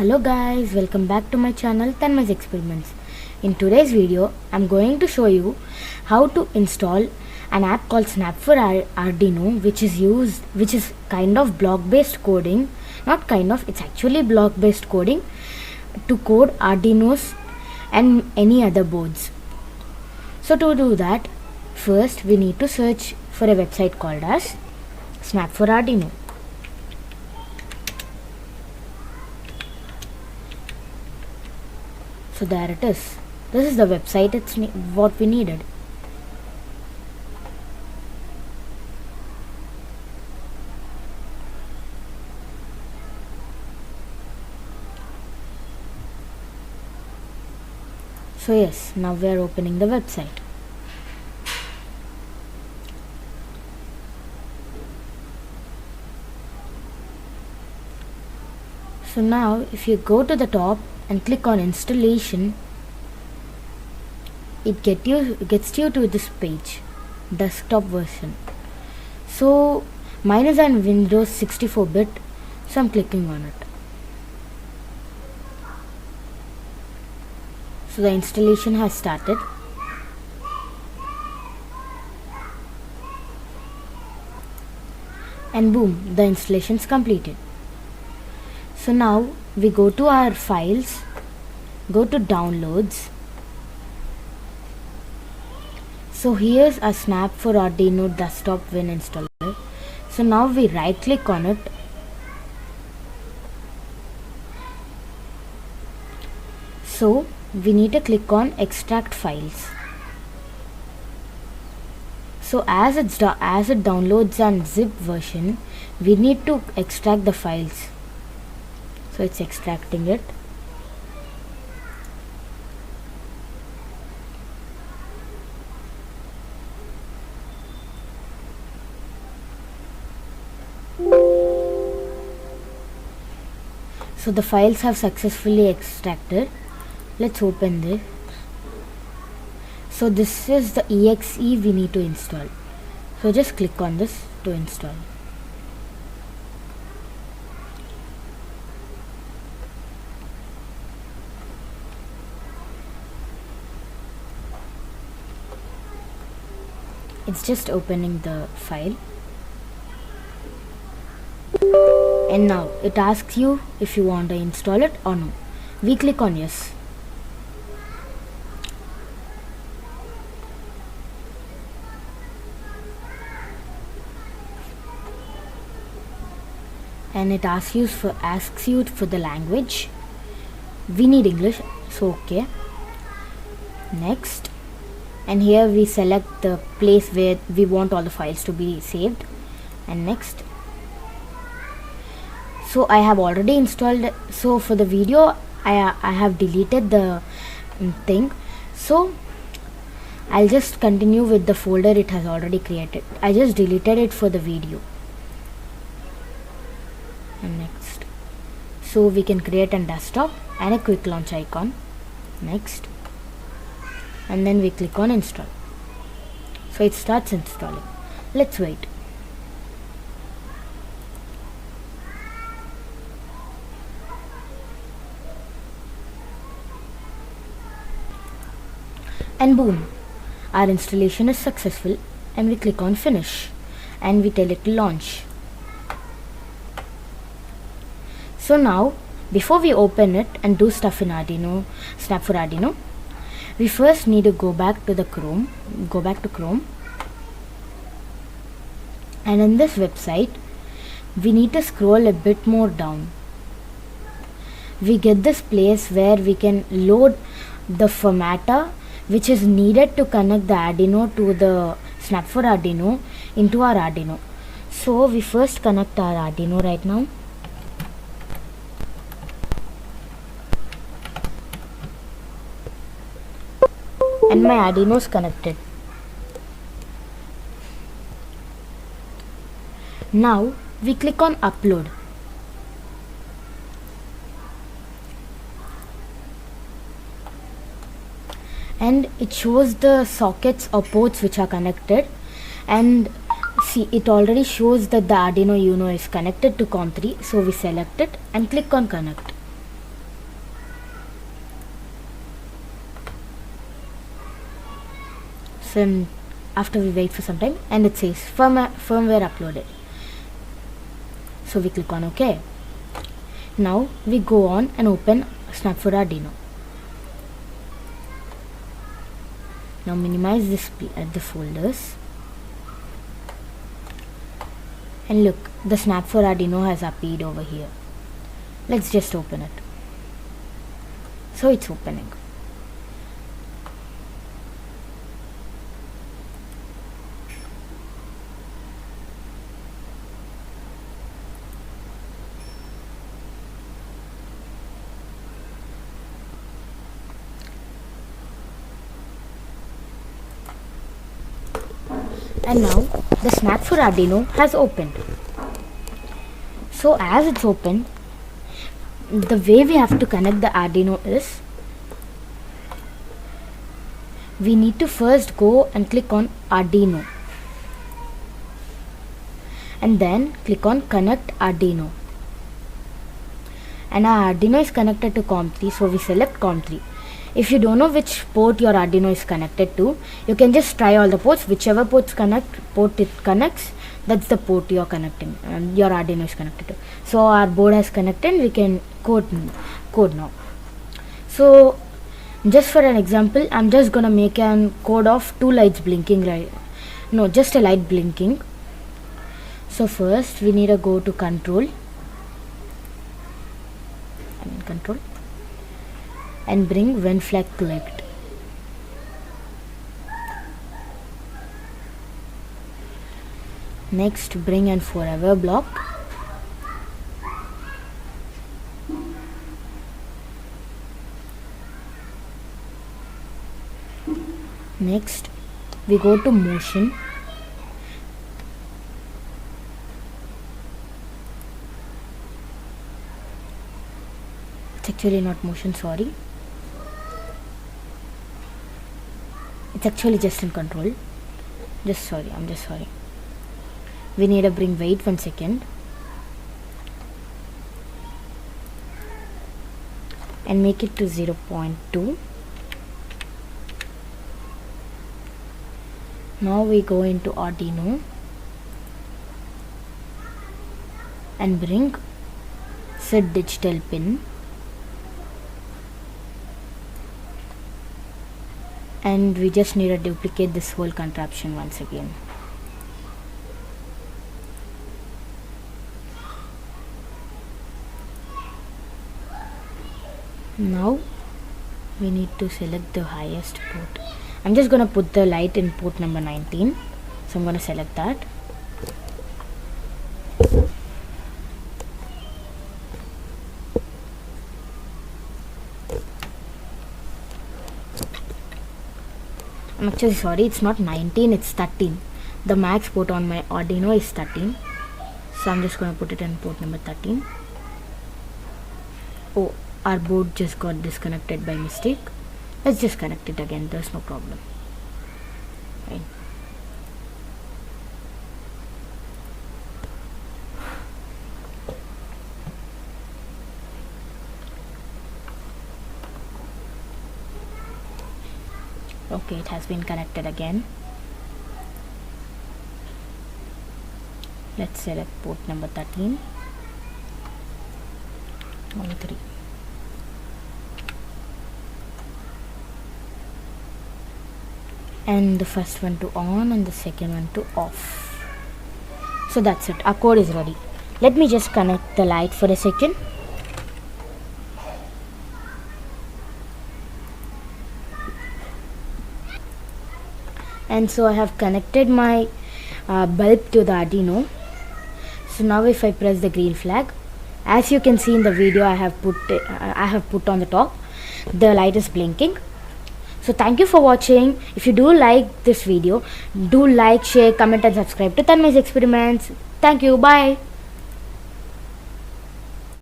Hello guys, welcome back to my channel Tanmai's Experiments. In today's video, I'm going to show you how to install an app called Snap for Audrino, which is kind of block-based coding. Not kind of, it's actually block-based coding to code Arduinos and any other boards. So to do that, first we need to search for a website called as Snap for Audrino. So there it is. This is the website. It's what we needed. So yes, now we are opening the website. So now if you go to the top and click on installation, it gets you to this page, desktop version. So mine is on Windows 64-bit, so I'm clicking on it. So the installation has started. And boom, the installation is completed. So now we go to our files, go to downloads. So here's a Snap for Audrino desktop Win installer. So now we right click on it. So we need to click on extract files. So as it downloads an zip version, we need to extract the files. So it's extracting it. So the files have successfully extracted. Let's open this. So this is the exe we need to install. So just click on this to install. It's just opening the file. And now it asks you if you want to install it or no. We click on yes. And it asks you for the language. We need English, so okay. Next. And here we select the place where we want all the files to be saved, and next. So I have already installed, so for the video I have deleted the thing, so I'll just continue with the folder it has already created. I just deleted it for the video. And next, so we can create a desktop and a quick launch icon. Next. And then we click on install. So it starts installing. Let's wait. And boom, our installation is successful, and we click on finish and we tell it to launch. So now before we open it and do stuff in Audrino, Snap for Audrino, we first need to go back to Chrome, and in this website we need to scroll a bit more down. We get this place where we can load the formatter which is needed to connect the Audrino to the Snap for Audrino into our Audrino. So we first connect our Audrino right now. And my Audrino is connected. Now we click on upload. And it shows the sockets or ports which are connected, and see, it already shows that the Audrino Uno is connected to COM3, so we select it and click on connect. after we wait for some time, and it says firmware uploaded. So we click on OK. Now we go on and open Snap for Audrino. Now minimize the folders, and look, the Snap for Audrino has appeared over here. Let's just open it. So it's opening. And now the Snap for Audrino has opened. So as it's opened, the way we have to connect the Audrino is, we need to first go and click on Audrino, and then click on Connect Audrino. And our Audrino is connected to COM3, so we select COM3. If you don't know which port your Audrino is connected to, you can just try all the ports. Whichever port it connects, that's the port you're connecting, and your Audrino is connected to. So our board has connected, we can code now. So just for an example, I'm just gonna make an code of 2 lights blinking, right? No, just a light blinking. So first we need to go to control, and bring when flag clicked. Next, bring an forever block. Next, we go to motion. It's actually not motion, sorry. It's actually just in control. I'm just sorry. We need to bring wait 1 second and make it to 0.2. Now we go into Audrino and bring set digital pin, and we just need to duplicate this whole contraption once again. Now we need to select the highest port. I'm just gonna put the light in port number 19, so I'm gonna select that. I'm actually sorry, it's not 19, it's 13. The max port on my Audrino is 13, so I'm just gonna put it in port number 13. Oh, our board just got disconnected by mistake. Let's just connect it again, there's no problem. Right. Okay, it has been connected again. Let's select port number 13. 13. And the first one to on and the second one to off. So that's it, our code is ready. Let me just connect the light for a second. And so I have connected my bulb to the Audrino. So now if I press the green flag, as you can see in the video I have put on the top, the light is blinking. So thank you for watching. If you do like this video, do like, share, comment and subscribe to Tanmai's Experiments. Thank you, bye.